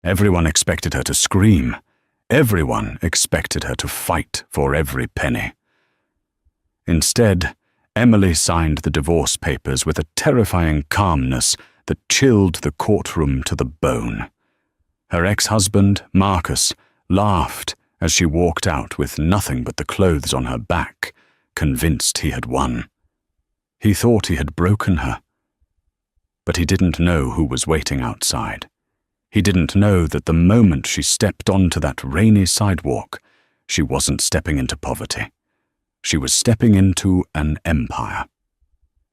Everyone expected her to scream. Everyone expected her to fight for every penny. Instead, Emily signed the divorce papers with a terrifying calmness that chilled the courtroom to the bone. Her ex-husband, Marcus, laughed as she walked out with nothing but the clothes on her back, convinced he had won. He thought he had broken her. But he didn't know who was waiting outside. He didn't know that the moment she stepped onto that rainy sidewalk, she wasn't stepping into poverty. She was stepping into an empire.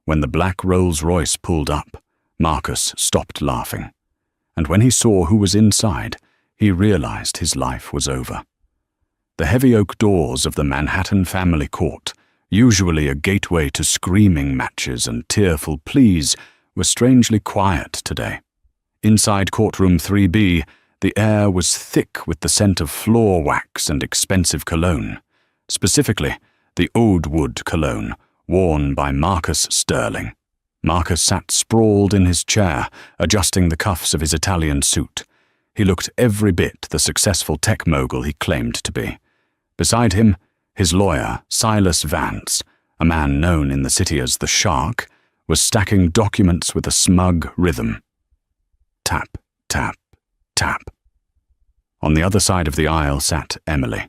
When the black Rolls-Royce pulled up, Marcus stopped laughing. And when he saw who was inside, he realized his life was over. The heavy oak doors of the Manhattan family court, usually a gateway to screaming matches and tearful pleas, were strangely quiet today. Inside courtroom 3B, the air was thick with the scent of floor wax and expensive cologne, specifically the oud wood cologne worn by Marcus Sterling. Marcus sat sprawled in his chair, adjusting the cuffs of his Italian suit. He looked every bit the successful tech mogul he claimed to be. Beside him, his lawyer, Silas Vance, a man known in the city as the Shark, was stacking documents with a smug rhythm. Tap, tap, tap. On the other side of the aisle sat Emily.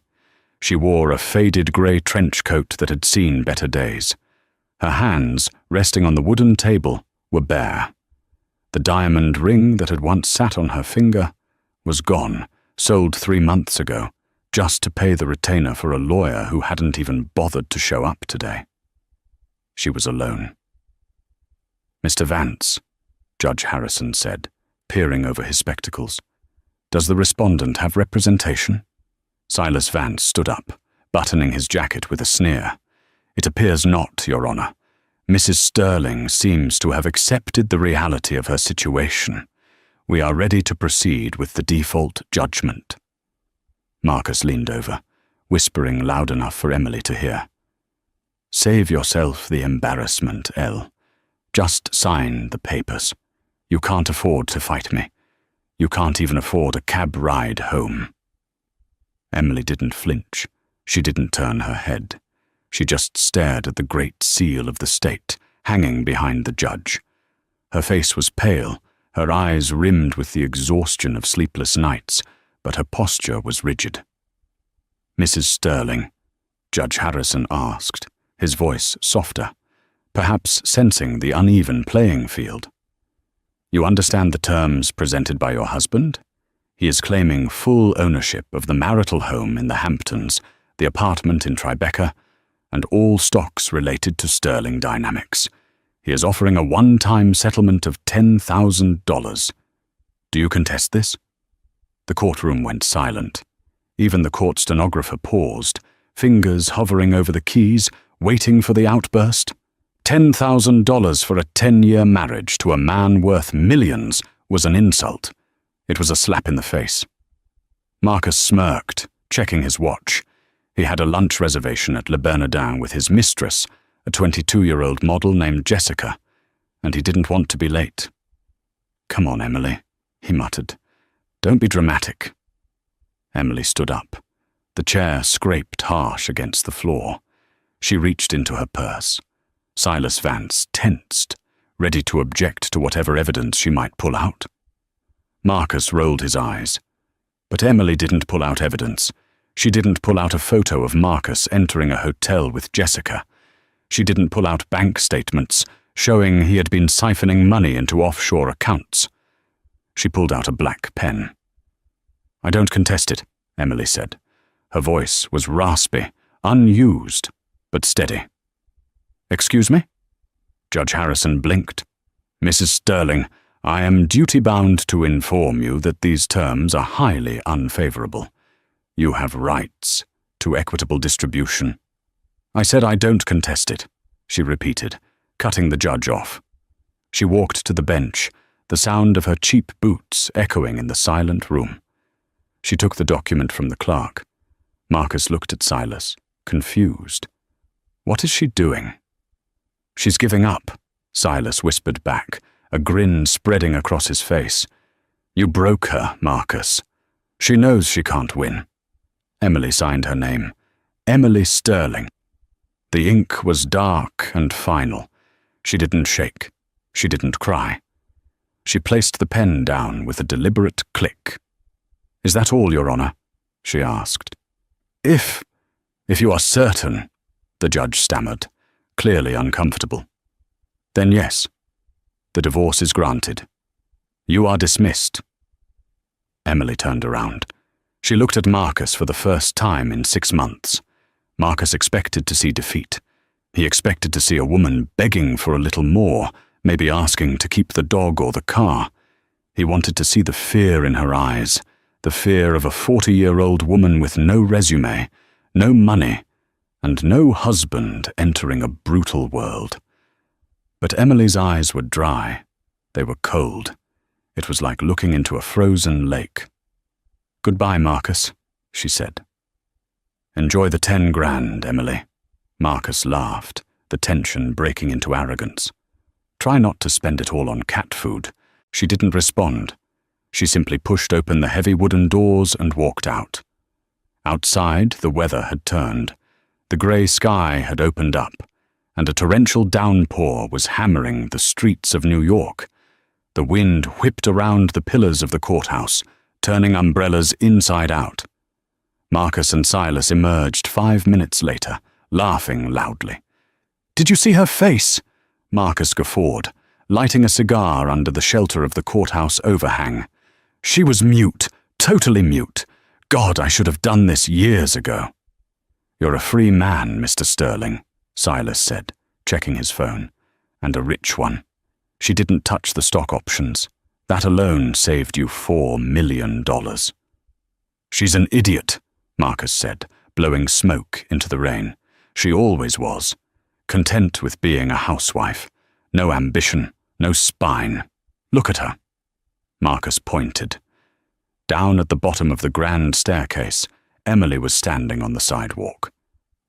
She wore a faded grey trench coat that had seen better days. Her hands, resting on the wooden table, were bare. The diamond ring that had once sat on her finger was gone, sold 3 months ago, just to pay the retainer for a lawyer who hadn't even bothered to show up today. She was alone. "Mr. Vance," Judge Harrison said, peering over his spectacles, "does the respondent have representation?" Silas Vance stood up, buttoning his jacket with a sneer. "It appears not, Your Honor. Mrs. Sterling seems to have accepted the reality of her situation. We are ready to proceed with the default judgment." Marcus leaned over, whispering loud enough for Emily to hear. "Save yourself the embarrassment, Elle. Just sign the papers. You can't afford to fight me. You can't even afford a cab ride home." Emily didn't flinch. She didn't turn her head. She just stared at the great seal of the state, hanging behind the judge. Her face was pale, her eyes rimmed with the exhaustion of sleepless nights, but her posture was rigid. "Mrs. Sterling," Judge Harrison asked, his voice softer, perhaps sensing the uneven playing field. "You understand the terms presented by your husband? He is claiming full ownership of the marital home in the Hamptons, the apartment in Tribeca, and all stocks related to Sterling Dynamics. He is offering a one-time settlement of $10,000. Do you contest this?" The courtroom went silent. Even the court stenographer paused, fingers hovering over the keys, waiting for the outburst. $10,000 for a 10-year marriage to a man worth millions was an insult. It was a slap in the face. Marcus smirked, checking his watch. He had a lunch reservation at Le Bernardin with his mistress, a 22-year-old model named Jessica, and he didn't want to be late. "Come on, Emily," he muttered. "Don't be dramatic." Emily stood up. The chair scraped harsh against the floor. She reached into her purse. Silas Vance tensed, ready to object to whatever evidence she might pull out. Marcus rolled his eyes. But Emily didn't pull out evidence. She didn't pull out a photo of Marcus entering a hotel with Jessica. She didn't pull out bank statements showing he had been siphoning money into offshore accounts. She pulled out a black pen. "I don't contest it," Emily said. Her voice was raspy, unused, but steady. "Excuse me?" Judge Harrison blinked. "Mrs. Sterling, I am duty-bound to inform you that these terms are highly unfavorable. You have rights to equitable distribution." "I said I don't contest it," she repeated, cutting the judge off. She walked to the bench, the sound of her cheap boots echoing in the silent room. She took the document from the clerk. Marcus looked at Silas, confused. What is she doing? "She's giving up," Silas whispered back, a grin spreading across his face. You broke her, Marcus. She knows she can't win. Emily signed her name. Emily Sterling. The ink was dark and final. She didn't shake. She didn't cry. She placed the pen down with a deliberate click. "Is that all, Your Honor?" she asked. If you are certain," the judge stammered, clearly uncomfortable. "Then yes. The divorce is granted. You are dismissed." Emily turned around. She looked at Marcus for the first time in 6 months. Marcus expected to see defeat. He expected to see a woman begging for a little more, maybe asking to keep the dog or the car. He wanted to see the fear in her eyes, the fear of a 40-year-old woman with no resume, no money, and no husband entering a brutal world. But Emily's eyes were dry. They were cold. It was like looking into a frozen lake. "Goodbye, Marcus," she said. "Enjoy the 10 grand, Emily." Marcus laughed, the tension breaking into arrogance. "Try not to spend it all on cat food." She didn't respond. She simply pushed open the heavy wooden doors and walked out. Outside, the weather had turned. The grey sky had opened up, and a torrential downpour was hammering the streets of New York. The wind whipped around the pillars of the courthouse, turning umbrellas inside out. Marcus and Silas emerged 5 minutes later, laughing loudly. "Did you see her face?" Marcus guffawed, lighting a cigar under the shelter of the courthouse overhang. "She was mute, totally mute. God, I should have done this years ago." "You're a free man, Mr. Sterling," Silas said, checking his phone. "And a rich one. She didn't touch the stock options. That alone saved you $4 million. "She's an idiot," Marcus said, blowing smoke into the rain. "She always was. Content with being a housewife. No ambition, no spine. Look at her." Marcus pointed. Down at the bottom of the grand staircase, Emily was standing on the sidewalk.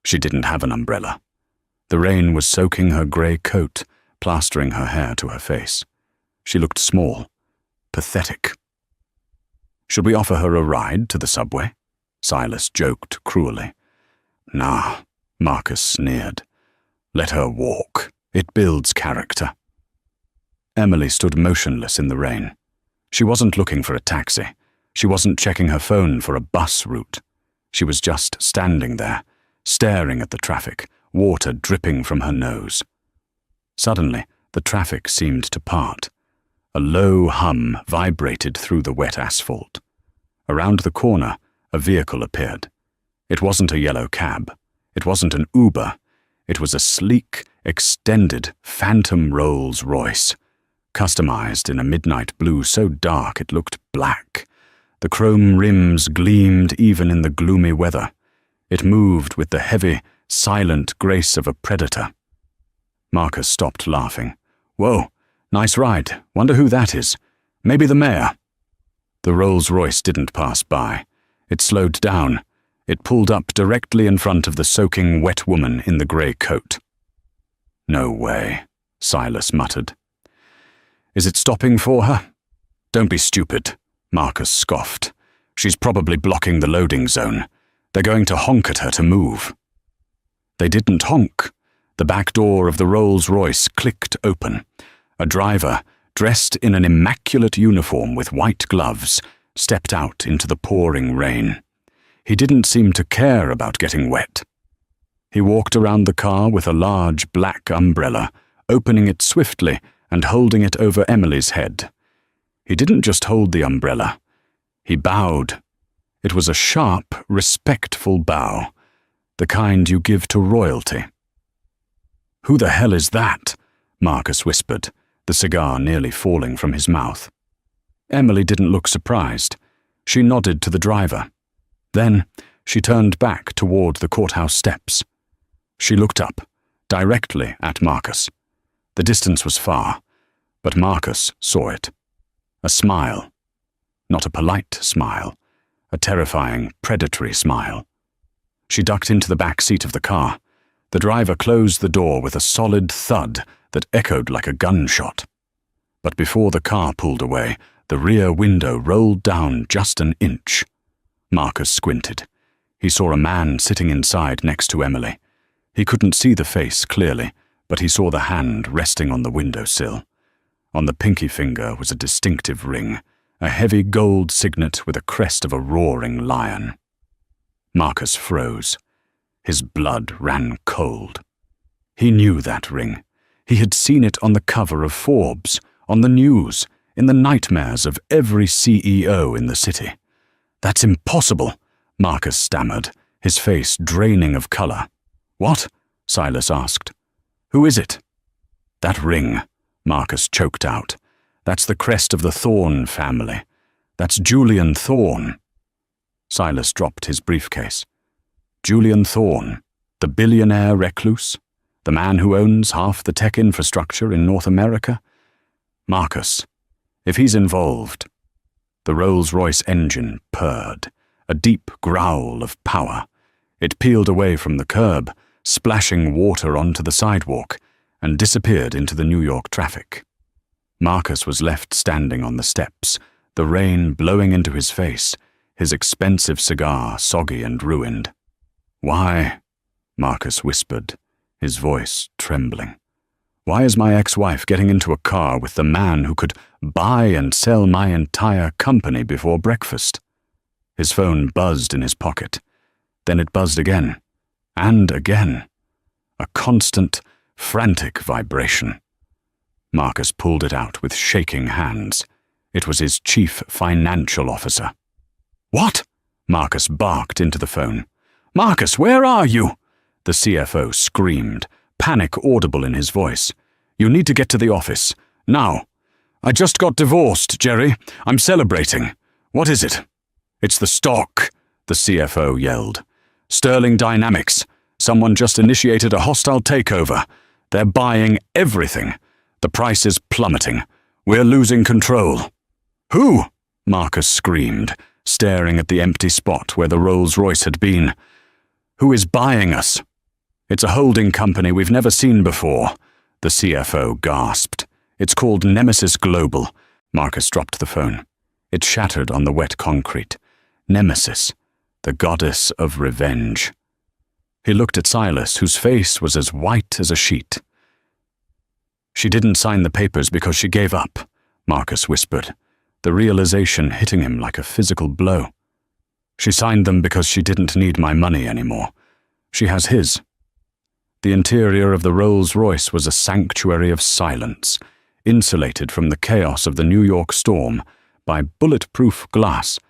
She didn't have an umbrella. The rain was soaking her grey coat, plastering her hair to her face. She looked small, pathetic. "Should we offer her a ride to the subway?" Silas joked cruelly. "Nah," Marcus sneered. "Let her walk. It builds character." Emily stood motionless in the rain. She wasn't looking for a taxi. She wasn't checking her phone for a bus route. She was just standing there, staring at the traffic, water dripping from her nose. Suddenly, the traffic seemed to part. A low hum vibrated through the wet asphalt. Around the corner, a vehicle appeared. It wasn't a yellow cab. It wasn't an Uber. It was a sleek, extended, phantom Rolls-Royce, customized in a midnight blue so dark it looked black. The chrome rims gleamed even in the gloomy weather. It moved with the heavy, silent grace of a predator. Marcus stopped laughing. "Whoa, nice ride. Wonder who that is. Maybe the mayor." The Rolls-Royce didn't pass by. It slowed down. It pulled up directly in front of the soaking wet woman in the grey coat. "No way," Silas muttered. "Is it stopping for her?" "Don't be stupid," Marcus scoffed. "She's probably blocking the loading zone. They're going to honk at her to move." They didn't honk. The back door of the Rolls-Royce clicked open. A driver, dressed in an immaculate uniform with white gloves, stepped out into the pouring rain. He didn't seem to care about getting wet. He walked around the car with a large black umbrella, opening it swiftly and holding it over Emily's head. He didn't just hold the umbrella. He bowed. It was a sharp, respectful bow, the kind you give to royalty. "Who the hell is that?" Marcus whispered, the cigar nearly falling from his mouth. Emily didn't look surprised. She nodded to the driver. Then she turned back toward the courthouse steps. She looked up, directly at Marcus. The distance was far, but Marcus saw it. A smile. Not a polite smile. A terrifying, predatory smile. She ducked into the back seat of the car. The driver closed the door with a solid thud that echoed like a gunshot. But before the car pulled away, The rear window rolled down just an inch. Marcus squinted. He saw a man sitting inside next to Emily. He couldn't see the face clearly, but he saw the hand resting on the windowsill. On the pinky finger was a distinctive ring, a heavy gold signet with a crest of a roaring lion. Marcus froze. His blood ran cold. He knew that ring. He had seen it on the cover of Forbes, on the news, in the nightmares of every CEO in the city. "That's impossible," Marcus stammered, his face draining of color. "What?" Silas asked. "Who is it?" "That ring," Marcus choked out. "That's the crest of the Thorne family. That's Julian Thorne." Silas dropped his briefcase. Julian Thorne, the billionaire recluse, the man who owns half the tech infrastructure in North America? Marcus, if he's involved. The Rolls-Royce engine purred, a deep growl of power. It peeled away from the curb, splashing water onto the sidewalk, and disappeared into the New York traffic. Marcus was left standing on the steps, the rain blowing into his face, his expensive cigar soggy and ruined. "Why?" Marcus whispered, his voice trembling. "Why is my ex-wife getting into a car with the man who could buy and sell my entire company before breakfast?" His phone buzzed in his pocket. Then it buzzed again, and again. A constant, frantic vibration. Marcus pulled it out with shaking hands. It was his chief financial officer. "What?" Marcus barked into the phone. "Marcus, where are you?" The CFO screamed, panic audible in his voice. "You need to get to the office. Now." "I just got divorced, Jerry. I'm celebrating." "What is it?" "It's the stock," the CFO yelled. "Sterling Dynamics. Someone just initiated a hostile takeover. They're buying everything. The price is plummeting. We're losing control." "Who?" Marcus screamed, staring at the empty spot where the Rolls-Royce had been. "Who is buying us?" "It's a holding company we've never seen before," the CFO gasped. "It's called Nemesis Global." Marcus dropped the phone. It shattered on the wet concrete. Nemesis, the goddess of revenge. He looked at Silas, whose face was as white as a sheet. "She didn't sign the papers because she gave up," Marcus whispered, the realization hitting him like a physical blow. "She signed them because she didn't need my money anymore. She has his." The interior of the Rolls-Royce was a sanctuary of silence, insulated from the chaos of the New York storm by bulletproof glass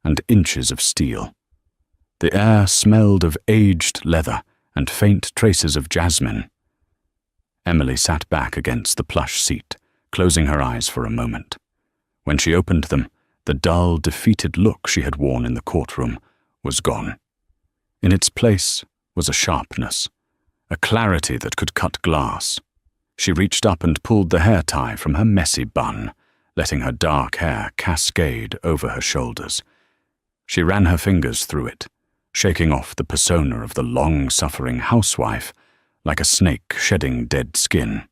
and inches of steel. The air smelled of aged leather and faint traces of jasmine. Emily sat back against the plush seat, closing her eyes for a moment. When she opened them, the dull, defeated look she had worn in the courtroom was gone. In its place was a sharpness, a clarity that could cut glass. She reached up and pulled the hair tie from her messy bun, letting her dark hair cascade over her shoulders. She ran her fingers through it, shaking off the persona of the long-suffering housewife like a snake shedding dead skin.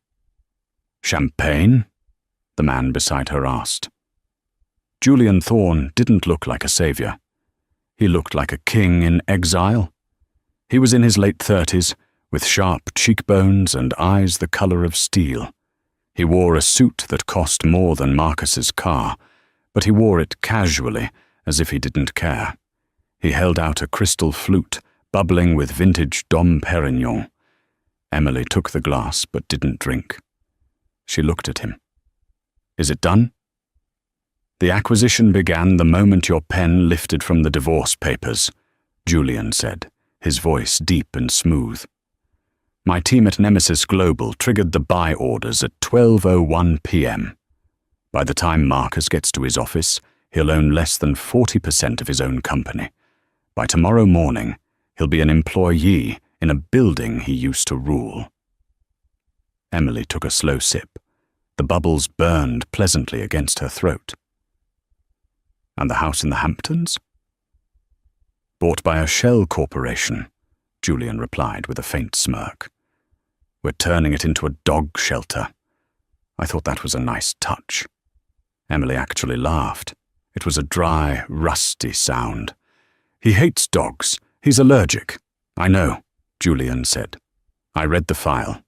"Champagne?" the man beside her asked. Julian Thorne didn't look like a savior. He looked like a king in exile. He was in his late 30s, with sharp cheekbones and eyes the color of steel. He wore a suit that cost more than Marcus's car, but he wore it casually, as if he didn't care. He held out a crystal flute, bubbling with vintage Dom Perignon. Emily took the glass but didn't drink. She looked at him. "Is it done?" "The acquisition began the moment your pen lifted from the divorce papers," Julian said, his voice deep and smooth. "My team at Nemesis Global triggered the buy orders at 12:01 p.m. By the time Marcus gets to his office, he'll own less than 40% of his own company. By tomorrow morning, he'll be an employee in a building he used to rule." Emily took a slow sip. The bubbles burned pleasantly against her throat. "And the house in the Hamptons?" "Bought by a shell corporation," Julian replied with a faint smirk. "We're turning it into a dog shelter. I thought that was a nice touch." Emily actually laughed. It was a dry, rusty sound. "He hates dogs. He's allergic." "I know," Julian said. I read the file.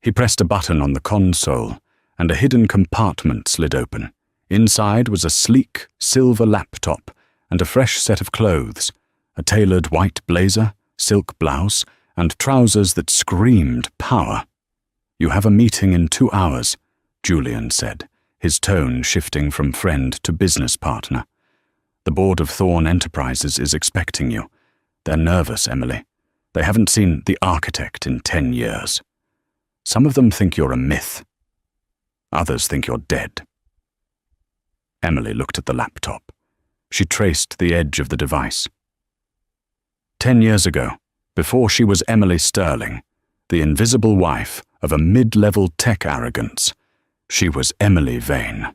He pressed a button on the console, and a hidden compartment slid open. Inside was a sleek, silver laptop and a fresh set of clothes, a tailored white blazer, silk blouse, and trousers that screamed power. "You have a meeting in 2 hours," Julian said, his tone shifting from friend to business partner. "The board of Thorn Enterprises is expecting you. They're nervous, Emily. They haven't seen the architect in 10 years. Some of them think you're a myth. Others think you're dead." Emily looked at the laptop. She traced the edge of the device. 10 years ago, before she was Emily Sterling, the invisible wife of a mid-level tech arrogance, she was Emily Vane.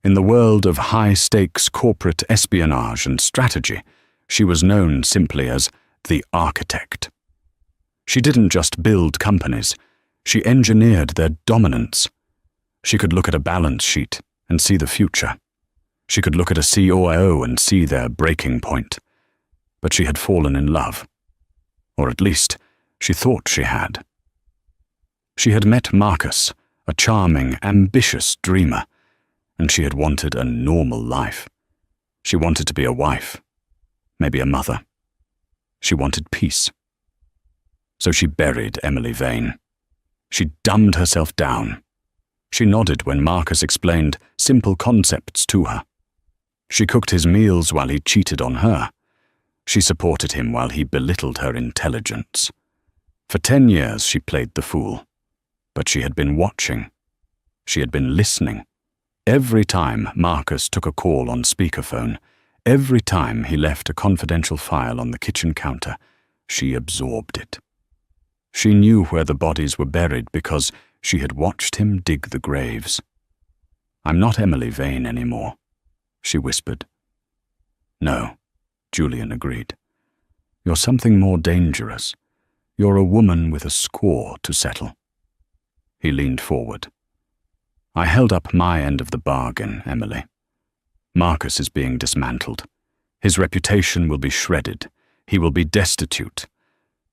In the world of high-stakes corporate espionage and strategy, she was known simply as the architect. She didn't just build companies, she engineered their dominance. She could look at a balance sheet and see the future. She could look at a COO and see their breaking point. But she had fallen in love. Or at least, she thought she had. She had met Marcus, a charming, ambitious dreamer, and she had wanted a normal life. She wanted to be a wife, maybe a mother. She wanted peace. So she buried Emily Vane. She dumbed herself down. She nodded when Marcus explained simple concepts to her. She cooked his meals while he cheated on her. She supported him while he belittled her intelligence. For 10 years she played the fool. But she had been watching. She had been listening. Every time Marcus took a call on speakerphone, every time he left a confidential file on the kitchen counter, she absorbed it. She knew where the bodies were buried because she had watched him dig the graves. "I'm not Emily Vane anymore," she whispered. "No," Julian agreed. "You're something more dangerous. You're a woman with a score to settle." He leaned forward. "I held up my end of the bargain, Emily. Marcus is being dismantled. His reputation will be shredded. He will be destitute.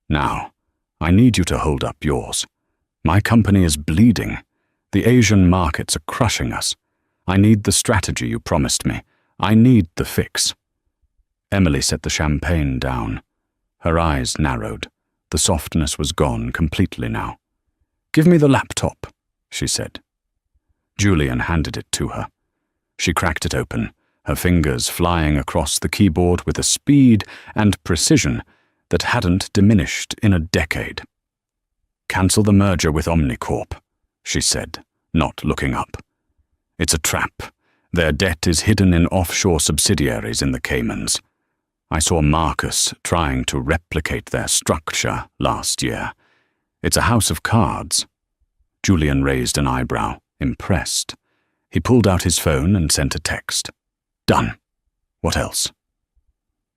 Now, I need you to hold up yours. My company is bleeding. The Asian markets are crushing us. I need the strategy you promised me. I need the fix." Emily set the champagne down. Her eyes narrowed. The softness was gone completely now. "Give me the laptop," she said. Julian handed it to her. She cracked it open, her fingers flying across the keyboard with a speed and precision that hadn't diminished in a decade. "Cancel the merger with Omnicorp," she said, not looking up. "It's a trap. Their debt is hidden in offshore subsidiaries in the Caymans. I saw Marcus trying to replicate their structure last year. It's a house of cards." Julian raised an eyebrow, impressed. He pulled out his phone and sent a text. "Done. What else?"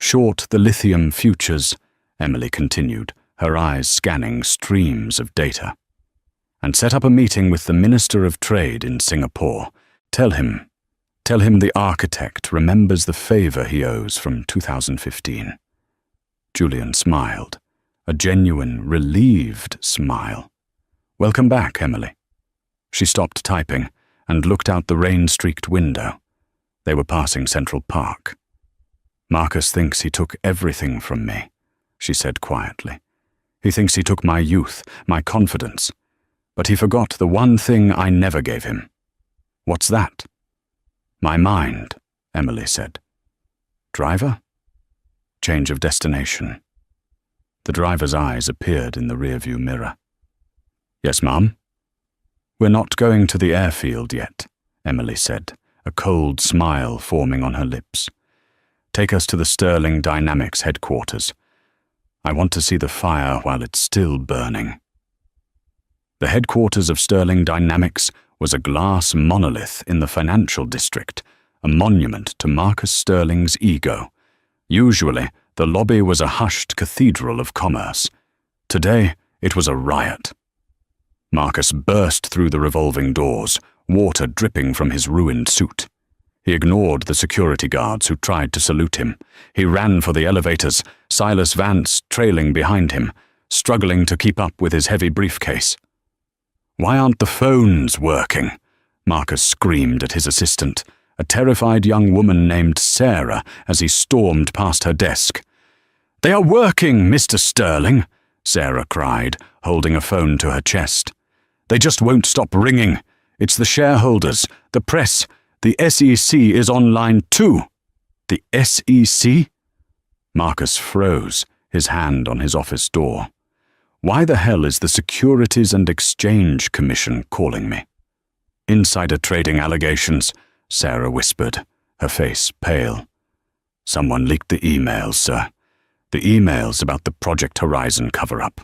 "Short the lithium futures," Emily continued, her eyes scanning streams of data. "And set up a meeting with the Minister of Trade in Singapore. Tell him the architect remembers the favor he owes from 2015. Julian smiled, a genuine, relieved smile. "Welcome back, Emily." She stopped typing and looked out the rain-streaked window. They were passing Central Park. "Marcus thinks he took everything from me," she said quietly. "He thinks he took my youth, my confidence. But he forgot the one thing I never gave him." "What's that?" "My mind," Emily said. "Driver?" "Change of destination." The driver's eyes appeared in the rearview mirror. "Yes, Mum?" "We're not going to the airfield yet," Emily said, a cold smile forming on her lips. "Take us to the Sterling Dynamics headquarters. I want to see the fire while it's still burning." The headquarters of Sterling Dynamics was a glass monolith in the financial district, a monument to Marcus Sterling's ego. Usually, the lobby was a hushed cathedral of commerce. Today, it was a riot. Marcus burst through the revolving doors, water dripping from his ruined suit. He ignored the security guards who tried to salute him. He ran for the elevators, Silas Vance trailing behind him, struggling to keep up with his heavy briefcase. "Why aren't the phones working?" Marcus screamed at his assistant, a terrified young woman named Sarah, as he stormed past her desk. "They are working, Mr. Sterling," Sarah cried, holding a phone to her chest. "They just won't stop ringing. It's the shareholders, the press. The SEC is online too." "The SEC?" Marcus froze, his hand on his office door. "Why the hell is the Securities and Exchange Commission calling me?" "Insider trading allegations," Sarah whispered, her face pale. "Someone leaked the emails, sir. The emails about the Project Horizon cover-up."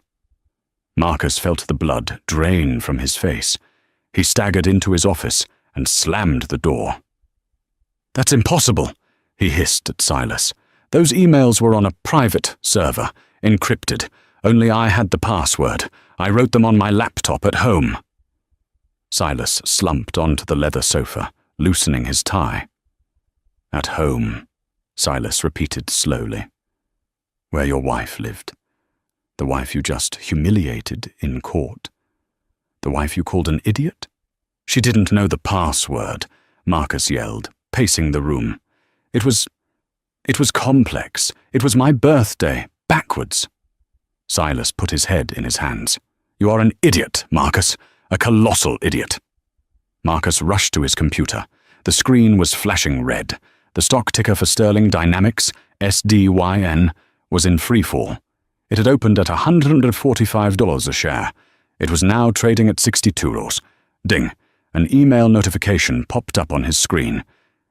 Marcus felt the blood drain from his face. He staggered into his office and slammed the door. "That's impossible," he hissed at Silas. "Those emails were on a private server, encrypted. Only I had the password. I wrote them on my laptop at home." Silas slumped onto the leather sofa, loosening his tie. "At home," Silas repeated slowly. "Where your wife lived. The wife you just humiliated in court. The wife you called an idiot? She didn't know the password," Marcus yelled, pacing the room. It was complex. It was my birthday, backwards." Silas put his head in his hands. "You are an idiot, Marcus. A colossal idiot." Marcus rushed to his computer. The screen was flashing red. The stock ticker for Sterling Dynamics, SDYN, was in freefall. It had opened at $145 a share. It was now trading at 62 euros. Ding. An email notification popped up on his screen.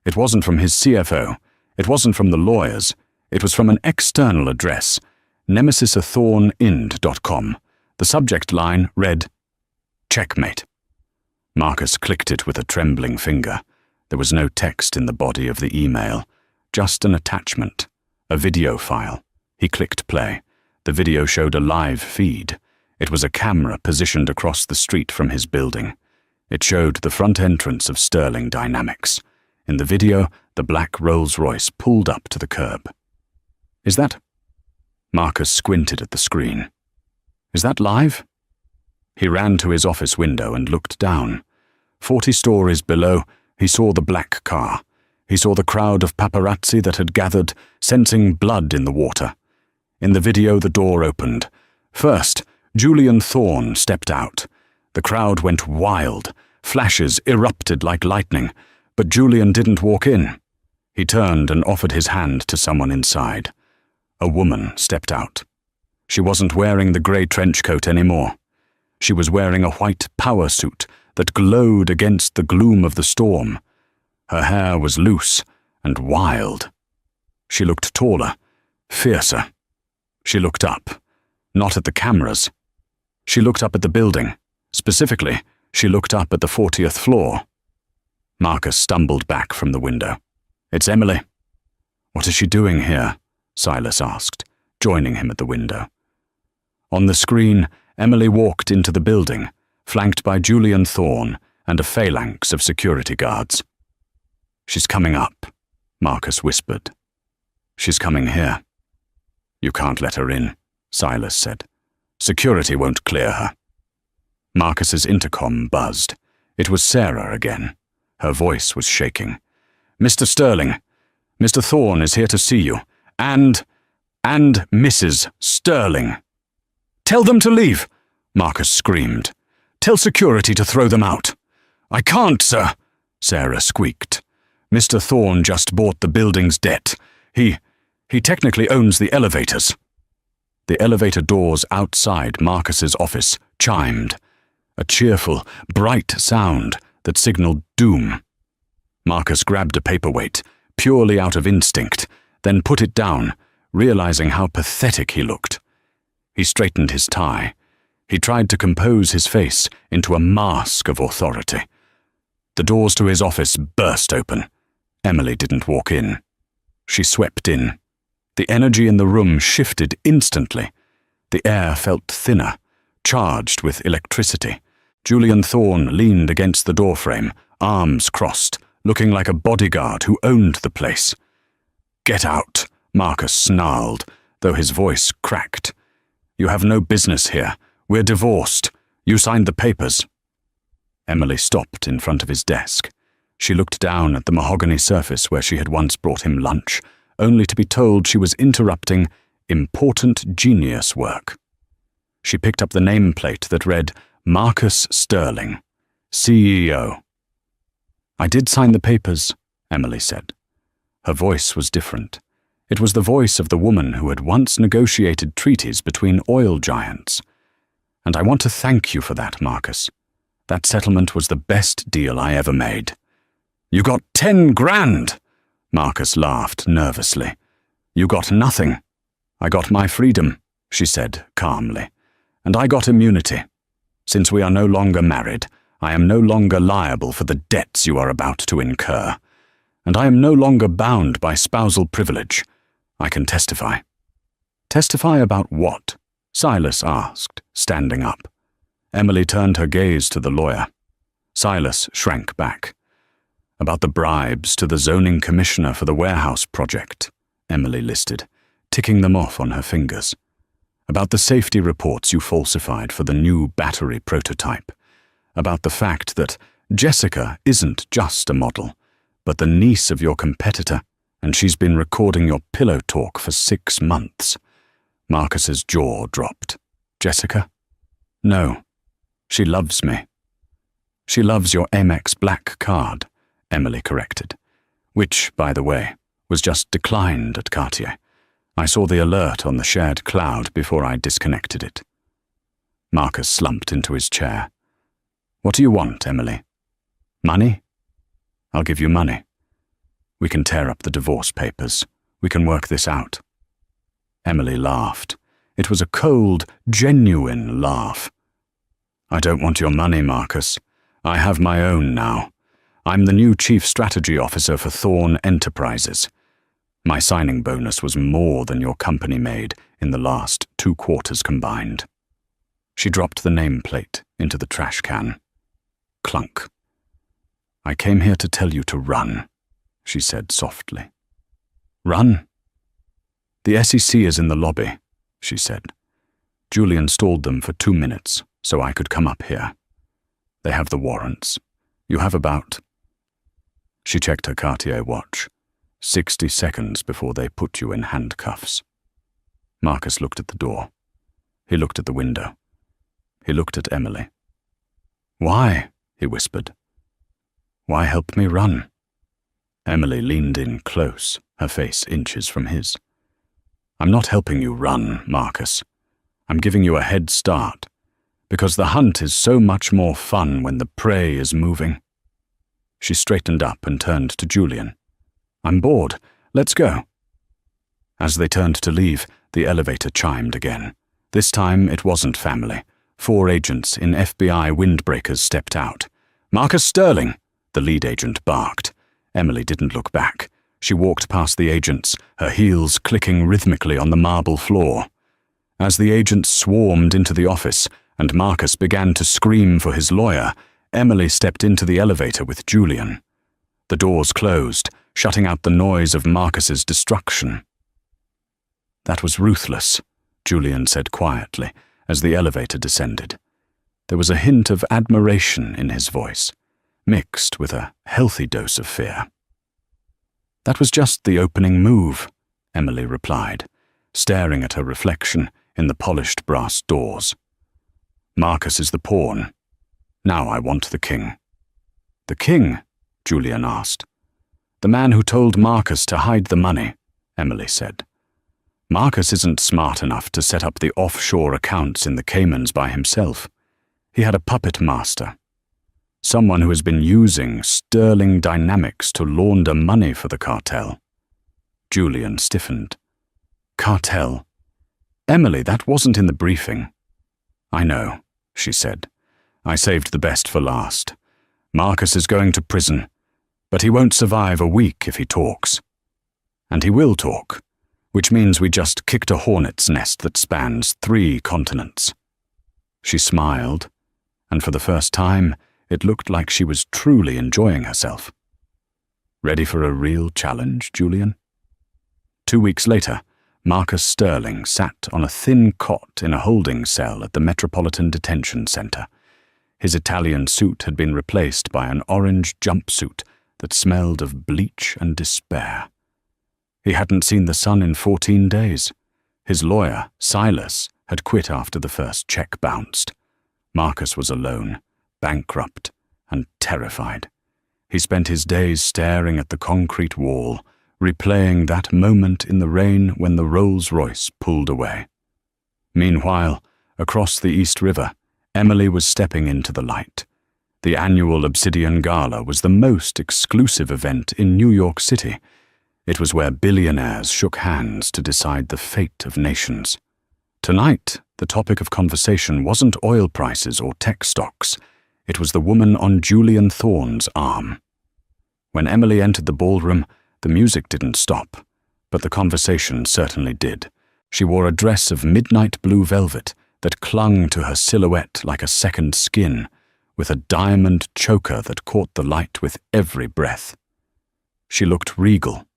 It wasn't from his CFO. It wasn't from the lawyers. It was from an external address, nemesisathornind.com. The subject line read, "Checkmate." Marcus clicked it with a trembling finger. There was no text in the body of the email, just an attachment, a video file. He clicked play. The video showed a live feed. It was a camera positioned across the street from his building. It showed the front entrance of Sterling Dynamics. In the video, the black Rolls-Royce pulled up to the curb. "Is that—" Marcus squinted at the screen. "Is that live?" He ran to his office window and looked down. 40 stories below, he saw the black car. He saw the crowd of paparazzi that had gathered, sensing blood in the water. In the video, the door opened. First, Julian Thorne stepped out. The crowd went wild. Flashes erupted like lightning, but Julian didn't walk in. He turned and offered his hand to someone inside. A woman stepped out. She wasn't wearing the grey trench coat anymore. She was wearing a white power suit that glowed against the gloom of the storm. Her hair was loose and wild. She looked taller, fiercer. She looked up, not at the cameras. She looked up at the building. Specifically, she looked up at the 40th floor. Marcus stumbled back from the window. "It's Emily." "What is she doing here?" Silas asked, joining him at the window. On the screen, Emily walked into the building, flanked by Julian Thorne and a phalanx of security guards. "She's coming up," Marcus whispered. "She's coming here." "You can't let her in," Silas said. "Security won't clear her." Marcus's intercom buzzed. It was Sarah again. Her voice was shaking. "Mr. Sterling, Mr. Thorne is here to see you, and Mrs. Sterling." "Tell them to leave," Marcus screamed. "Tell security to throw them out." "I can't, sir," Sarah squeaked. "Mr. Thorne just bought the building's debt. He technically owns the elevators." The elevator doors outside Marcus's office chimed, a cheerful, bright sound that signaled doom. Marcus grabbed a paperweight, purely out of instinct, then put it down, realizing how pathetic he looked. He straightened his tie. He tried to compose his face into a mask of authority. The doors to his office burst open. Emily didn't walk in. She swept in. The energy in the room shifted instantly. The air felt thinner, charged with electricity. Julian Thorne leaned against the doorframe, arms crossed, looking like a bodyguard who owned the place. "Get out," Marcus snarled, though his voice cracked. "You have no business here. We're divorced. You signed the papers." Emily stopped in front of his desk. She looked down at the mahogany surface where she had once brought him lunch, only to be told she was interrupting important genius work. She picked up the nameplate that read Marcus Sterling, CEO. "I did sign the papers," Emily said. Her voice was different. It was the voice of the woman who had once negotiated treaties between oil giants. "And I want to thank you for that, Marcus. That settlement was the best deal I ever made." "You got 10 grand!" Marcus laughed nervously. "You got nothing. I got my freedom," she said calmly. "And I got immunity. Since we are no longer married, I am no longer liable for the debts you are about to incur. And I am no longer bound by spousal privilege. I can testify." "Testify about what?" Silas asked, standing up. Emily turned her gaze to the lawyer. Silas shrank back. "About the bribes to the zoning commissioner for the warehouse project," Emily listed, ticking them off on her fingers. "About the safety reports you falsified for the new battery prototype. About the fact that Jessica isn't just a model, but the niece of your competitor, and she's been recording your pillow talk for 6 months. Marcus's jaw dropped. "Jessica? No. She loves me." "She loves your Amex Black card," Emily corrected, which, by the way, was just declined at Cartier. I saw the alert on the shared cloud before I disconnected it. Marcus slumped into his chair. "What do you want, Emily? Money? I'll give you money. We can tear up the divorce papers. We can work this out." Emily laughed. It was a cold, genuine laugh. "I don't want your money, Marcus. I have my own now. I'm the new Chief Strategy Officer for Thorne Enterprises. My signing bonus was more than your company made in the last 2 quarters combined." She dropped the nameplate into the trash can. Clunk. "I came here to tell you to run," she said softly. "Run?" "The SEC is in the lobby," she said. "Julian stalled them for 2 minutes so I could come up here. They have the warrants. You have about—" She checked her Cartier watch. 60 seconds before they put you in handcuffs. Marcus looked at the door. He looked at the window. He looked at Emily. "Why?" he whispered. "Why help me run?" Emily leaned in close, her face inches from his. "I'm not helping you run, Marcus. I'm giving you a head start, because the hunt is so much more fun when the prey is moving." She straightened up and turned to Julian. "I'm bored. Let's go." As they turned to leave, the elevator chimed again. This time it wasn't family. 4 agents in FBI windbreakers stepped out. "Marcus Sterling!" the lead agent barked. Emily didn't look back. She walked past the agents, her heels clicking rhythmically on the marble floor. As the agents swarmed into the office and Marcus began to scream for his lawyer, Emily stepped into the elevator with Julian. The doors closed, shutting out the noise of Marcus's destruction. "That was ruthless," Julian said quietly as the elevator descended. There was a hint of admiration in his voice, mixed with a healthy dose of fear. "That was just the opening move," Emily replied, staring at her reflection in the polished brass doors. "Marcus is the pawn. Now I want the king." "The king?" Julian asked. "The man who told Marcus to hide the money," Emily said. "Marcus isn't smart enough to set up the offshore accounts in the Caymans by himself. He had a puppet master. Someone who has been using Sterling Dynamics to launder money for the cartel." Julian stiffened. "Cartel? Emily, that wasn't in the briefing." "I know," she said. "I saved the best for last. Marcus is going to prison, but he won't survive a week if he talks. And he will talk, which means we just kicked a hornet's nest that spans 3 continents." She smiled, and for the first time, it looked like she was truly enjoying herself. Ready for a real challenge, Julian? 2 weeks later, Marcus Sterling sat on a thin cot in a holding cell at the Metropolitan Detention Center. His Italian suit had been replaced by an orange jumpsuit that smelled of bleach and despair. He hadn't seen the sun in 14 days. His lawyer, Silas, had quit after the first check bounced. Marcus was alone, bankrupt, and terrified. He spent his days staring at the concrete wall, replaying that moment in the rain when the Rolls-Royce pulled away. Meanwhile, across the East River, Emily was stepping into the light. The annual Obsidian Gala was the most exclusive event in New York City. It was where billionaires shook hands to decide the fate of nations. Tonight, the topic of conversation wasn't oil prices or tech stocks. It was the woman on Julian Thorne's arm. When Emily entered the ballroom, the music didn't stop, but the conversation certainly did. She wore a dress of midnight blue velvet that clung to her silhouette like a second skin, with a diamond choker that caught the light with every breath. She looked regal,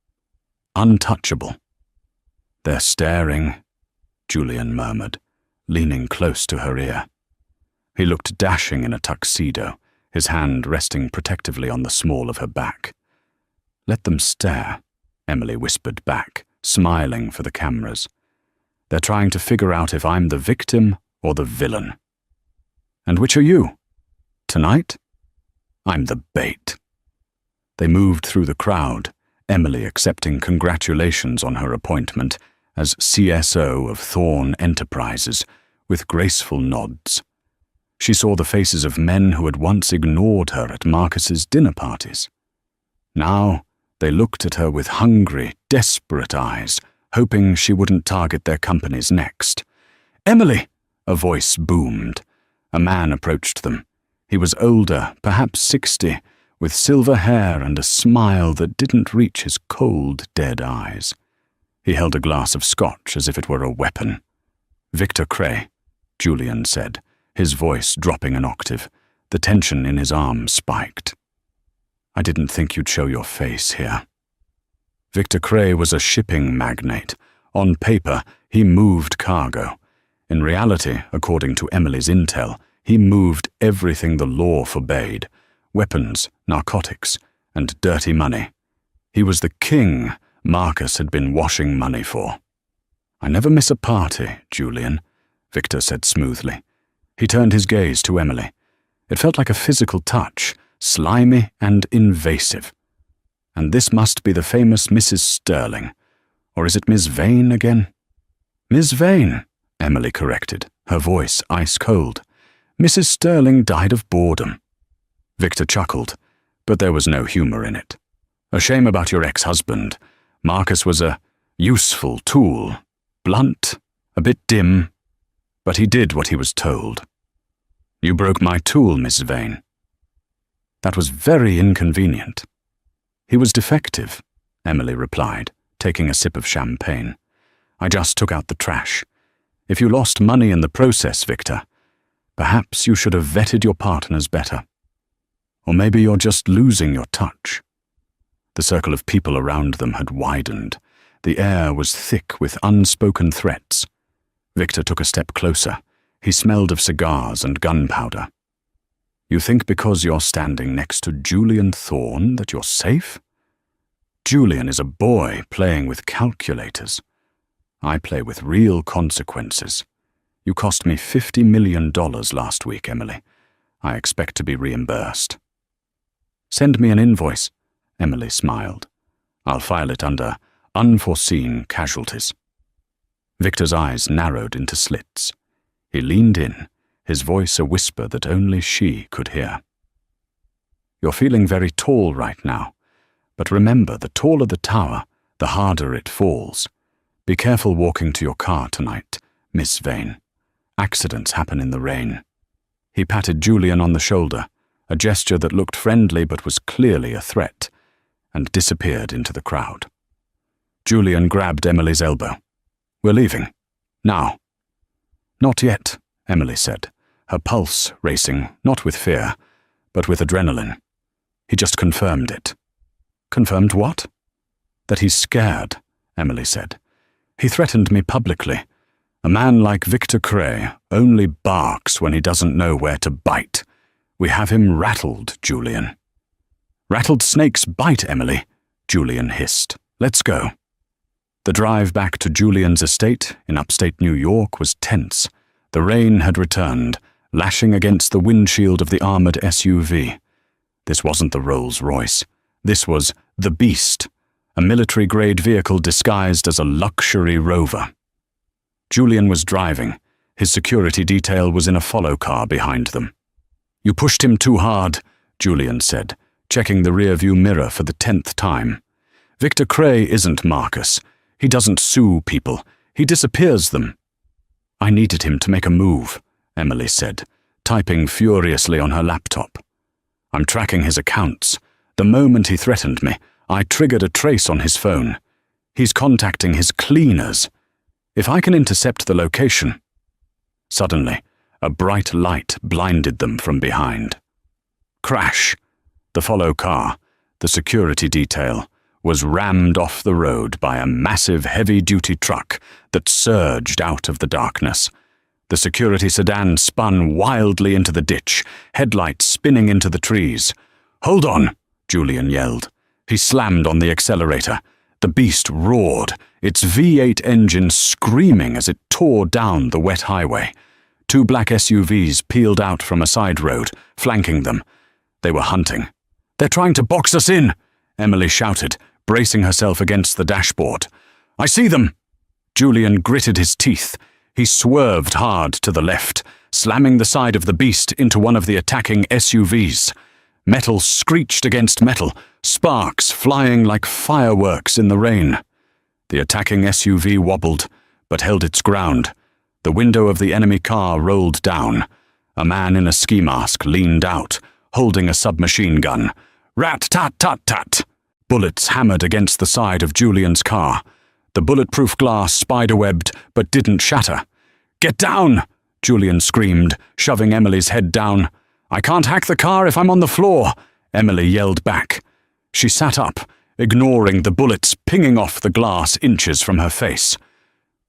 untouchable. "They're staring," Julian murmured, leaning close to her ear. He looked dashing in a tuxedo, his hand resting protectively on the small of her back. "Let them stare," Emily whispered back, smiling for the cameras. "They're trying to figure out if I'm the victim or the villain." "And which are you? Tonight?" "I'm the bait." They moved through the crowd, Emily accepting congratulations on her appointment as CSO of Thorne Enterprises, with graceful nods. She saw the faces of men who had once ignored her at Marcus's dinner parties. Now, they looked at her with hungry, desperate eyes, hoping she wouldn't target their companies next. "Emily!" a voice boomed. A man approached them. He was older, perhaps 60, with silver hair and a smile that didn't reach his cold, dead eyes. He held a glass of scotch as if it were a weapon. "Victor Cray," Julian said, his voice dropping an octave. The tension in his arm spiked. "I didn't think you'd show your face here." Victor Cray was a shipping magnate. On paper, he moved cargo. In reality, according to Emily's intel, he moved everything the law forbade: weapons, narcotics, and dirty money. He was the king Marcus had been washing money for. "I never miss a party, Julian," Victor said smoothly. He turned his gaze to Emily. It felt like a physical touch, slimy and invasive. "And this must be the famous Mrs. Sterling. Or is it Miss Vane again?" "Miss Vane," Emily corrected, her voice ice-cold. "Mrs. Sterling died of boredom." Victor chuckled, but there was no humor in it. "A shame about your ex-husband. Marcus was a useful tool, blunt, a bit dim, but he did what he was told." "You broke my tool, Miss Vane." "That was very inconvenient." "He was defective," Emily replied, taking a sip of champagne. "I just took out the trash. If you lost money in the process, Victor, perhaps you should have vetted your partners better. Or maybe you're just losing your touch." The circle of people around them had widened. The air was thick with unspoken threats. Victor took a step closer. He smelled of cigars and gunpowder. "You think because you're standing next to Julian Thorne that you're safe? Julian is a boy playing with calculators. I play with real consequences. You cost me $50 million last week, Emily. I expect to be reimbursed." "Send me an invoice," Emily smiled. "I'll file it under unforeseen casualties." Victor's eyes narrowed into slits. He leaned in, his voice a whisper that only she could hear. "You're feeling very tall right now, but remember, the taller the tower, the harder it falls. Be careful walking to your car tonight, Miss Vane. Accidents happen in the rain." He patted Julian on the shoulder, a gesture that looked friendly but was clearly a threat, and disappeared into the crowd. Julian grabbed Emily's elbow. "We're leaving. Now." "Not yet," Emily said, her pulse racing, not with fear, but with adrenaline. He just confirmed it. Confirmed what? That he's scared, Emily said. He threatened me publicly. A man like Victor Cray only barks when he doesn't know where to bite. We have him rattled, Julian. Rattled snakes bite, Emily, Julian hissed. Let's go. The drive back to Julian's estate in upstate New York was tense. The rain had returned, lashing against the windshield of the armored SUV. This wasn't the Rolls-Royce. This was the Beast, a military-grade vehicle disguised as a luxury rover. Julian was driving. His security detail was in a follow car behind them. You pushed him too hard, Julian said, checking the rearview mirror for the 10th time. Victor Cray isn't Marcus. He doesn't sue people. He disappears them. I needed him to make a move, Emily said, typing furiously on her laptop. I'm tracking his accounts. The moment he threatened me, I triggered a trace on his phone. He's contacting his cleaners. If I can intercept the location... Suddenly, a bright light blinded them from behind. Crash! The follow car, the security detail, was rammed off the road by a massive heavy-duty truck that surged out of the darkness. The security sedan spun wildly into the ditch, headlights spinning into the trees. Hold on, Julian yelled. He slammed on the accelerator. The Beast roared, its V8 engine screaming as it tore down the wet highway. Two black SUVs peeled out from a side road, flanking them. They were hunting. They're trying to box us in, Emily shouted, bracing herself against the dashboard. I see them! Julian gritted his teeth. He swerved hard to the left, slamming the side of the Beast into one of the attacking SUVs. Metal screeched against metal, sparks flying like fireworks in the rain. The attacking SUV wobbled, but held its ground. The window of the enemy car rolled down. A man in a ski mask leaned out, holding a submachine gun. Rat-tat-tat-tat! Bullets hammered against the side of Julian's car. The bulletproof glass spiderwebbed, but didn't shatter. Get down! Julian screamed, shoving Emily's head down. I can't hack the car if I'm on the floor, Emily yelled back. She sat up, ignoring the bullets pinging off the glass inches from her face.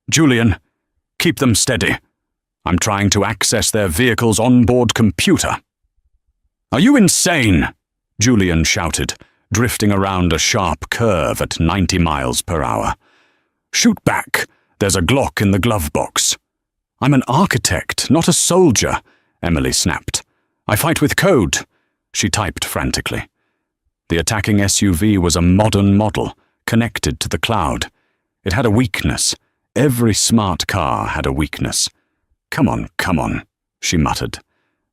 Julian, keep them steady. I'm trying to access their vehicle's onboard computer. Are you insane? Julian shouted, drifting around a sharp curve at 90 miles per hour. Shoot back. There's a Glock in the glove box. I'm an architect, not a soldier, Emily snapped. I fight with code, she typed frantically. The attacking SUV was a modern model, connected to the cloud. It had a weakness. Every smart car had a weakness. Come on, she muttered.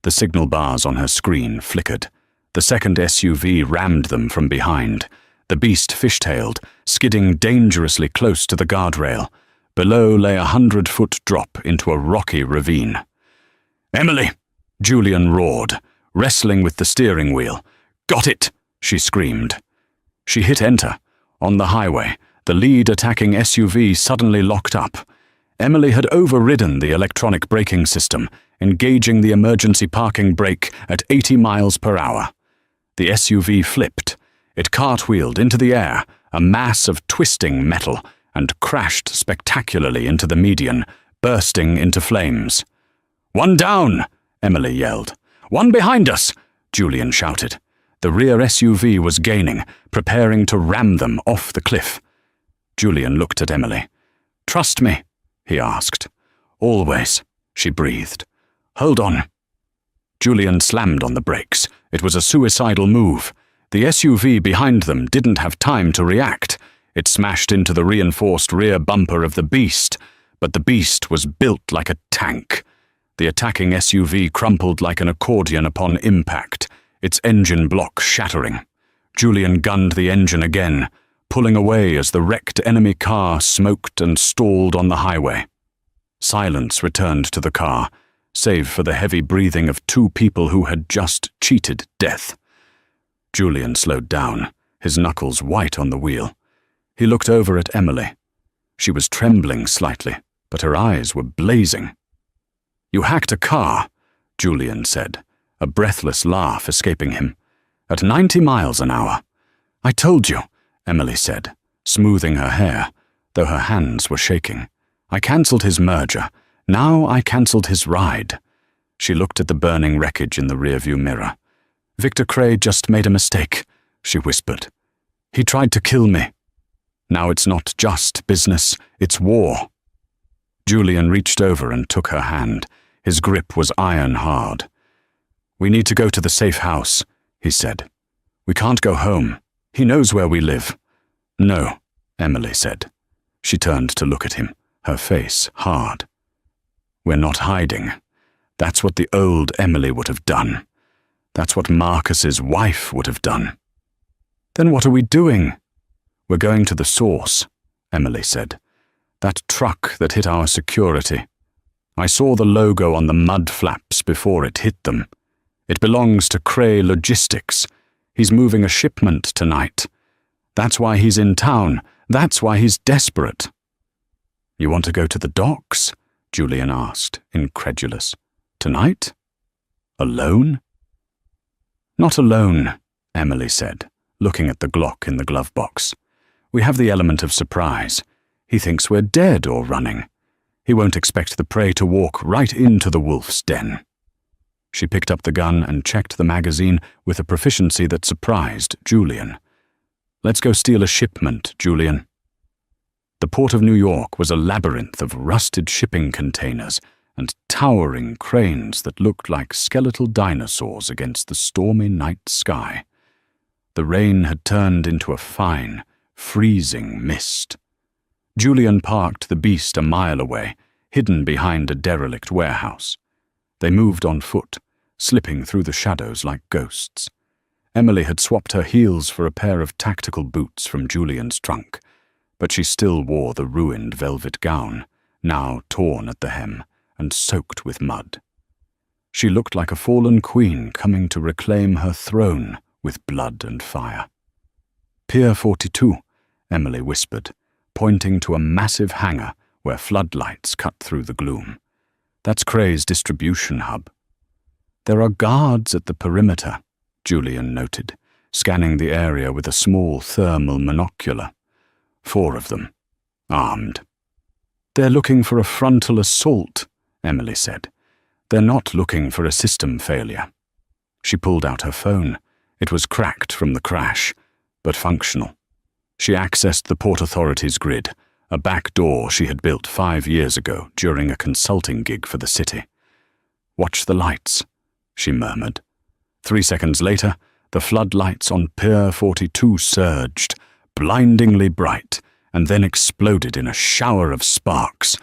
The signal bars on her screen flickered. The second SUV rammed them from behind. The Beast fishtailed, skidding dangerously close to the guardrail. Below lay a 100-foot drop into a rocky ravine. Emily! Julian roared, wrestling with the steering wheel. Got it! She screamed. She hit enter. On the highway, the lead attacking SUV suddenly locked up. Emily had overridden the electronic braking system, engaging the emergency parking brake at 80 miles per hour. The SUV flipped. It cartwheeled into the air, a mass of twisting metal, and crashed spectacularly into the median, bursting into flames. One down! Emily yelled. One behind us! Julian shouted. The rear SUV was gaining, preparing to ram them off the cliff. Julian looked at Emily. Trust me? He asked. Always, she breathed. Hold on. Julian slammed on the brakes. It was a suicidal move. The SUV behind them didn't have time to react. It smashed into the reinforced rear bumper of the Beast, but the Beast was built like a tank. The attacking SUV crumpled like an accordion upon impact, its engine block shattering. Julian gunned the engine again, pulling away as the wrecked enemy car smoked and stalled on the highway. Silence returned to the car, save for the heavy breathing of two people who had just cheated death. Julian slowed down, his knuckles white on the wheel. He looked over at Emily. She was trembling slightly, but her eyes were blazing. You hacked a car, Julian said, a breathless laugh escaping him. At 90 miles an hour. I told you, Emily said, smoothing her hair, though her hands were shaking. I cancelled his merger. Now I cancelled his ride. She looked at the burning wreckage in the rearview mirror. Victor Cray just made a mistake, she whispered. He tried to kill me. Now it's not just business, it's war. Julian reached over and took her hand. His grip was iron hard. We need to go to the safe house, he said. We can't go home. He knows where we live. No, Emily said. She turned to look at him, her face hard. We're not hiding. That's what the old Emily would have done. That's what Marcus's wife would have done. Then what are we doing? We're going to the source, Emily said. That truck that hit our security. I saw the logo on the mud flaps before it hit them. It belongs to Cray Logistics. He's moving a shipment tonight. That's why he's in town. That's why he's desperate. You want to go to the docks? Julian asked, incredulous. Tonight? Alone? Not alone, Emily said, looking at the Glock in the glove box. We have the element of surprise. He thinks we're dead or running. He won't expect the prey to walk right into the wolf's den. She picked up the gun and checked the magazine with a proficiency that surprised Julian. Let's go steal a shipment, Julian. The port of New York was a labyrinth of rusted shipping containers and towering cranes that looked like skeletal dinosaurs against the stormy night sky. The rain had turned into a fine, freezing mist. Julian parked the beast a mile away, hidden behind a derelict warehouse. They moved on foot, slipping through the shadows like ghosts. Emily had swapped her heels for a pair of tactical boots from Julian's trunk, but she still wore the ruined velvet gown, now torn at the hem and soaked with mud. She looked like a fallen queen coming to reclaim her throne with blood and fire. Pier 42, Emily whispered, pointing to a massive hangar where floodlights cut through the gloom. That's Cray's distribution hub. There are guards at the perimeter, Julian noted, scanning the area with a small thermal monocular. 4 of them, armed. They're looking for a frontal assault, Emily said. They're not looking for a system failure. She pulled out her phone. It was cracked from the crash, but functional. She accessed the Port Authority's grid, a back door she had built 5 years ago during a consulting gig for the city. Watch the lights, she murmured. 3 seconds later, the floodlights on Pier 42 surged, blindingly bright, and then exploded in a shower of sparks.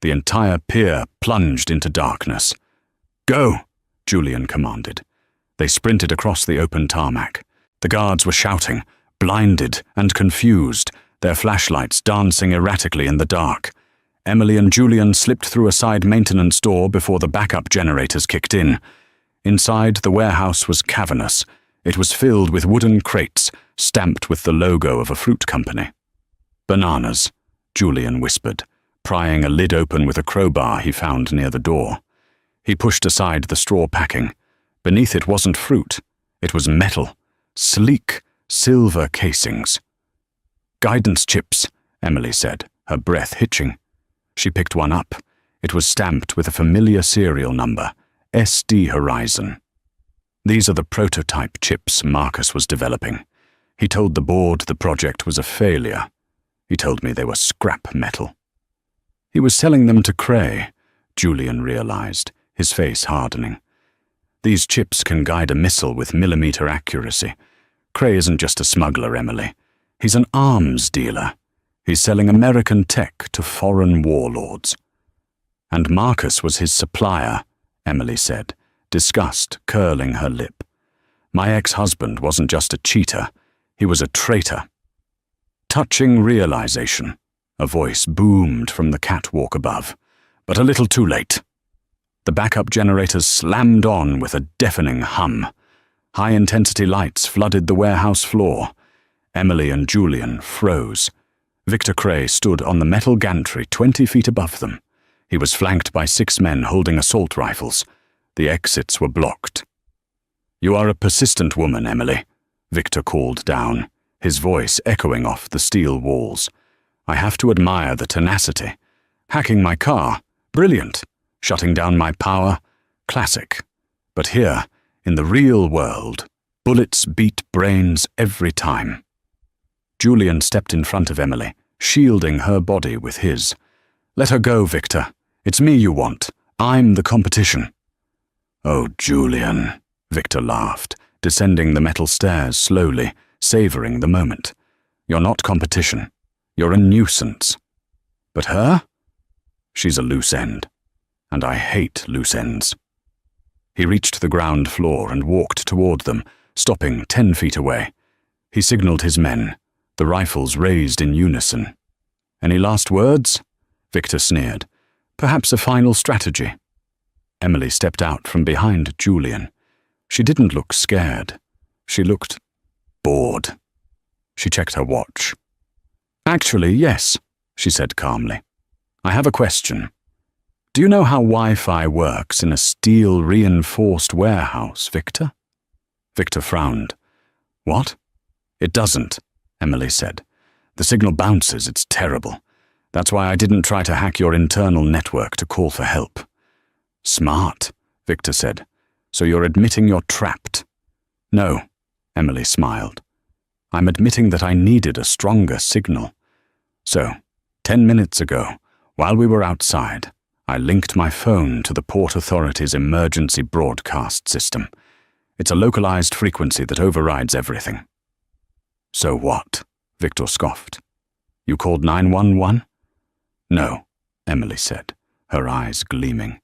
The entire pier plunged into darkness. Go, Julian commanded. They sprinted across the open tarmac. The guards were shouting, blinded and confused, their flashlights dancing erratically in the dark. Emily and Julian slipped through a side maintenance door before the backup generators kicked in. Inside, the warehouse was cavernous. It was filled with wooden crates, stamped with the logo of a fruit company. Bananas, Julian whispered, prying a lid open with a crowbar he found near the door. He pushed aside the straw packing. Beneath it wasn't fruit. It was metal, sleek, silver casings. Guidance chips, Emily said, her breath hitching. She picked one up. It was stamped with a familiar serial number, SD Horizon. These are the prototype chips Marcus was developing. He told the board the project was a failure. He told me they were scrap metal. He was selling them to Cray, Julian realized, his face hardening. These chips can guide a missile with millimeter accuracy. Cray isn't just a smuggler, Emily. He's an arms dealer. He's selling American tech to foreign warlords. And Marcus was his supplier, Emily said, disgust curling her lip. My ex-husband wasn't just a cheater. He was a traitor. Touching realization, a voice boomed from the catwalk above, but a little too late. The backup generators slammed on with a deafening hum. High-intensity lights flooded the warehouse floor. Emily and Julian froze. Victor Cray stood on the metal gantry 20 feet above them. He was flanked by 6 men holding assault rifles. The exits were blocked. "You are a persistent woman, Emily," Victor called down, his voice echoing off the steel walls. "I have to admire the tenacity. Hacking my car, brilliant. Shutting down my power, classic. But here, in the real world, bullets beat brains every time." Julian stepped in front of Emily, shielding her body with his. "Let her go, Victor. It's me you want. I'm the competition." "Oh, Julian," Victor laughed, descending the metal stairs slowly, savoring the moment. "You're not competition. You're a nuisance. But her? She's a loose end. And I hate loose ends." He reached the ground floor and walked toward them, stopping 10 feet away. He signaled his men, the rifles raised in unison. "Any last words?" Victor sneered. "Perhaps a final strategy." Emily stepped out from behind Julian. She didn't look scared. She looked bored. She checked her watch. "Actually, yes," she said calmly. "I have a question. Do you know how Wi-Fi works in a steel-reinforced warehouse, Victor?" Victor frowned. "What?" "It doesn't," Emily said. "The signal bounces. It's terrible. That's why I didn't try to hack your internal network to call for help." "Smart," Victor said. "So you're admitting you're trapped?" "No," Emily smiled. "I'm admitting that I needed a stronger signal. So, 10 minutes ago, while we were outside, I linked my phone to the Port Authority's emergency broadcast system. It's a localized frequency that overrides everything." "So what?" Victor scoffed. "You called 911? "No," Emily said, her eyes gleaming.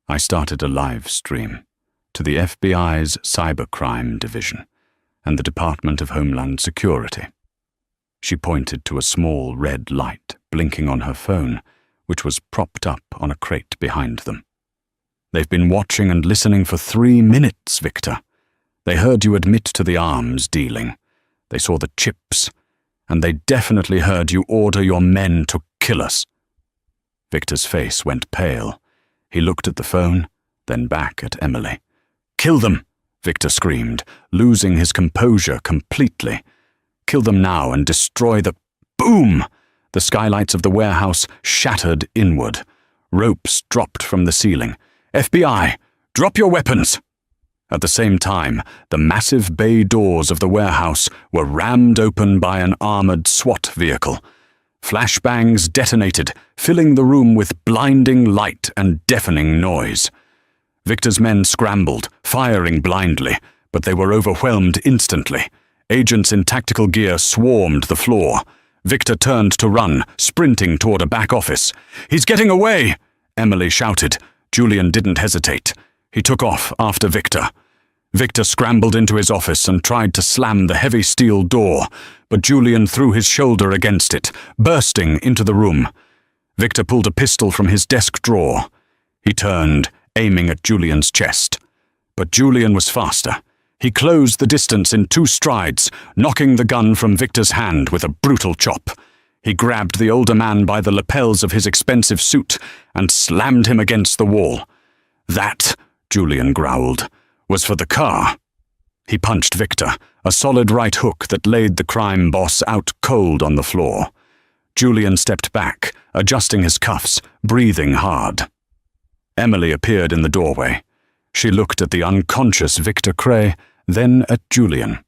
"I started a live stream to the FBI's Cybercrime Division and the Department of Homeland Security." She pointed to a small red light blinking on her phone, which was propped up on a crate behind them. "They've been watching and listening for 3 minutes, Victor. They heard you admit to the arms dealing. They saw the chips, and they definitely heard you order your men to kill us." Victor's face went pale. He looked at the phone, then back at Emily. "Kill them!" Victor screamed, losing his composure completely. "Kill them now and destroy the—" Boom! The skylights of the warehouse shattered inward. Ropes dropped from the ceiling. "FBI, drop your weapons!" At the same time, the massive bay doors of the warehouse were rammed open by an armored SWAT vehicle. Flashbangs detonated, filling the room with blinding light and deafening noise. Victor's men scrambled, firing blindly, but they were overwhelmed instantly. Agents in tactical gear swarmed the floor. Victor turned to run, sprinting toward a back office. "He's getting away!" Emily shouted. Julian didn't hesitate. He took off after Victor. Victor scrambled into his office and tried to slam the heavy steel door, but Julian threw his shoulder against it, bursting into the room. Victor pulled a pistol from his desk drawer. He turned, aiming at Julian's chest. But Julian was faster. He closed the distance in 2 strides, knocking the gun from Victor's hand with a brutal chop. He grabbed the older man by the lapels of his expensive suit and slammed him against the wall. "That," Julian growled, "was for the car." He punched Victor, a solid right hook that laid the crime boss out cold on the floor. Julian stepped back, adjusting his cuffs, breathing hard. Emily appeared in the doorway. She looked at the unconscious Victor Cray, then at Julian.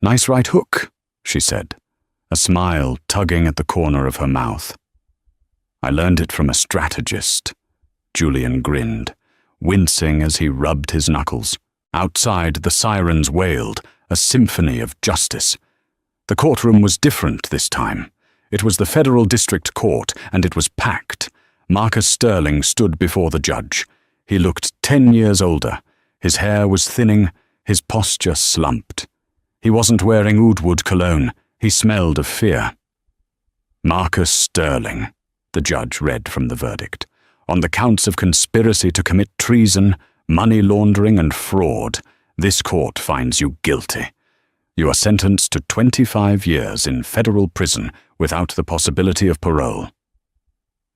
"Nice right hook," she said, a smile tugging at the corner of her mouth. "I learned it from a strategist." Julian grinned, wincing as he rubbed his knuckles. Outside, the sirens wailed, a symphony of justice. The courtroom was different this time. It was the Federal District Court, and it was packed. Marcus Sterling stood before the judge. He looked 10 years older. His hair was thinning, his posture slumped. He wasn't wearing oudwood cologne. He smelled of fear. "Marcus Sterling," the judge read from the verdict, "on the counts of conspiracy to commit treason, money laundering, and fraud, this court finds you guilty. You are sentenced to 25 years in federal prison without the possibility of parole."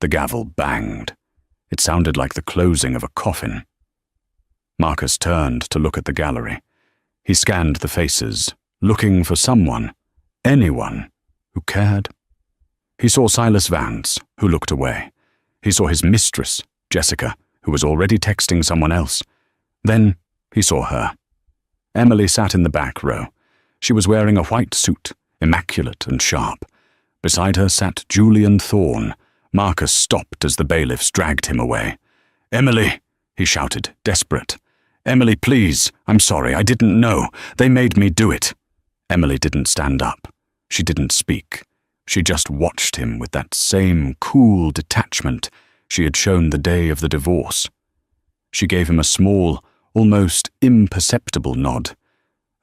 The gavel banged. It sounded like the closing of a coffin. Marcus turned to look at the gallery. He scanned the faces, looking for someone, anyone, who cared. He saw Silas Vance, who looked away. He saw his mistress, Jessica, who was already texting someone else. Then he saw her. Emily sat in the back row. She was wearing a white suit, immaculate and sharp. Beside her sat Julian Thorne. Marcus stopped as the bailiffs dragged him away. "Emily," he shouted, desperate. "Emily, please. I'm sorry. I didn't know. They made me do it." Emily didn't stand up. She didn't speak. She just watched him with that same cool detachment she had shown the day of the divorce. She gave him a small, almost imperceptible nod,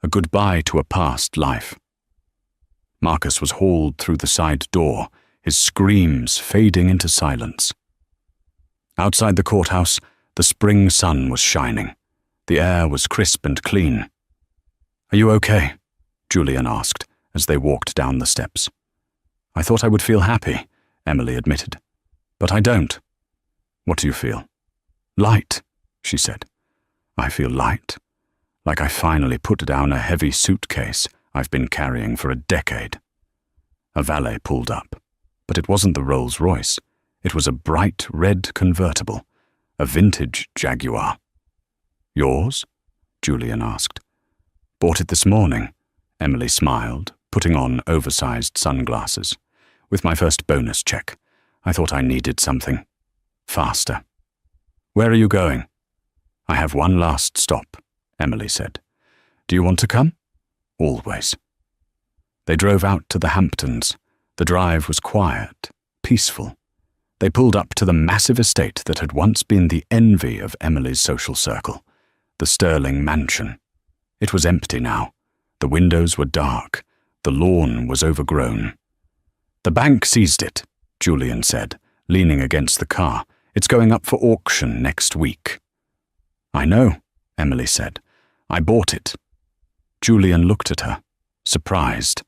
a goodbye to a past life. Marcus was hauled through the side door, his screams fading into silence. Outside the courthouse, the spring sun was shining. The air was crisp and clean. "Are you okay?" Julian asked as they walked down the steps. "I thought I would feel happy," Emily admitted. "But I don't." "What do you feel?" "Light," she said. "I feel light, like I finally put down a heavy suitcase I've been carrying for a decade." A valet pulled up, but it wasn't the Rolls-Royce. It was a bright red convertible, a vintage Jaguar. "Yours?" Julian asked. "Bought it this morning," Emily smiled, putting on oversized sunglasses. "With my first bonus check. I thought I needed something faster." "Where are you going?" "I have one last stop," Emily said. "Do you want to come?" "Always." They drove out to the Hamptons. The drive was quiet, peaceful. They pulled up to the massive estate that had once been the envy of Emily's social circle, the Sterling mansion. It was empty now. The windows were dark. The lawn was overgrown. "The bank seized it," Julian said, leaning against the car. "It's going up for auction next week." "I know," Emily said. "I bought it." Julian looked at her, surprised.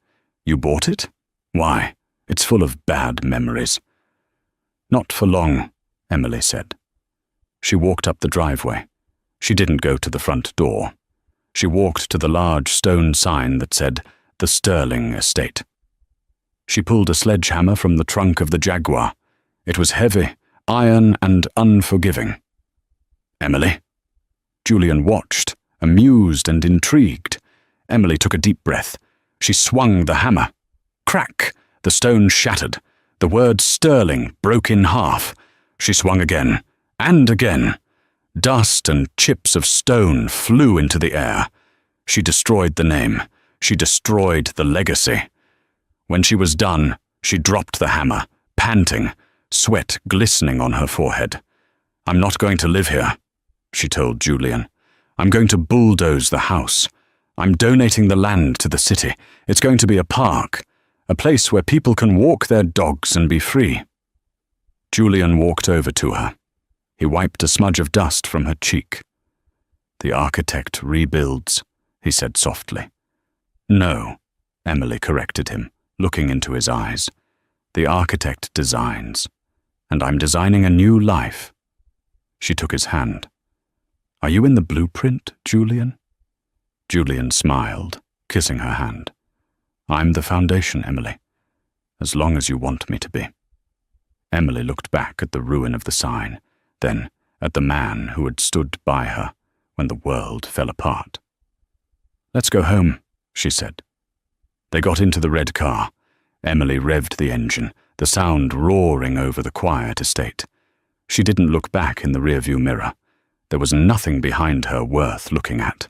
"You bought it? Why? It's full of bad memories." "Not for long," Emily said. She walked up the driveway. She didn't go to the front door. She walked to the large stone sign that said, "The Sterling Estate." She pulled a sledgehammer from the trunk of the Jaguar. It was heavy, iron and unforgiving. "Emily?" Julian watched, amused and intrigued. Emily took a deep breath. She swung the hammer. Crack! The stone shattered. The word Sterling broke in half. She swung again, and again. Dust and chips of stone flew into the air. She destroyed the name. She destroyed the legacy. When she was done, she dropped the hammer, panting, sweat glistening on her forehead. "I'm not going to live here," she told Julian. "I'm going to bulldoze the house. I'm donating the land to the city. It's going to be a park, a place where people can walk their dogs and be free." Julian walked over to her. He wiped a smudge of dust from her cheek. "The architect rebuilds," he said softly. "No," Emily corrected him, looking into his eyes. "The architect designs, and I'm designing a new life." She took his hand. "Are you in the blueprint, Julian?" Julian smiled, kissing her hand. "I'm the foundation, Emily, as long as you want me to be." Emily looked back at the ruin of the sign, then at the man who had stood by her when the world fell apart. "Let's go home," she said. They got into the red car. Emily revved the engine, the sound roaring over the quiet estate. She didn't look back in the rearview mirror. There was nothing behind her worth looking at.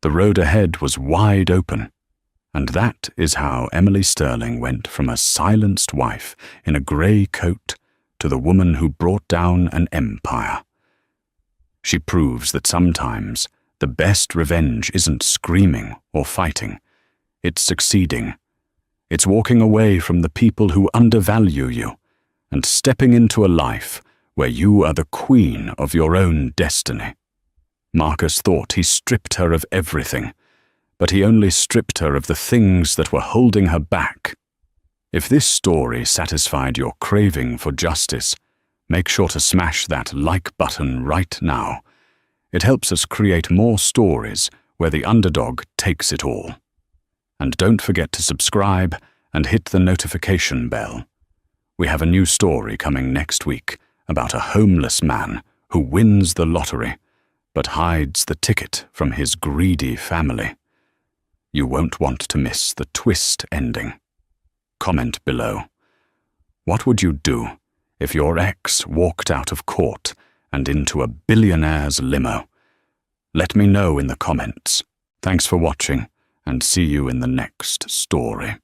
The road ahead was wide open. And that is how Emily Sterling went from a silenced wife in a grey coat to the woman who brought down an empire. She proves that sometimes the best revenge isn't screaming or fighting. It's succeeding. It's walking away from the people who undervalue you and stepping into a life where you are the queen of your own destiny. Marcus thought he stripped her of everything, but he only stripped her of the things that were holding her back. If this story satisfied your craving for justice, make sure to smash that like button right now. It helps us create more stories where the underdog takes it all. And don't forget to subscribe and hit the notification bell. We have a new story coming next week about a homeless man who wins the lottery but hides the ticket from his greedy family. You won't want to miss the twist ending. Comment below. What would you do if your ex walked out of court and into a billionaire's limo? Let me know in the comments. Thanks for watching, and see you in the next story.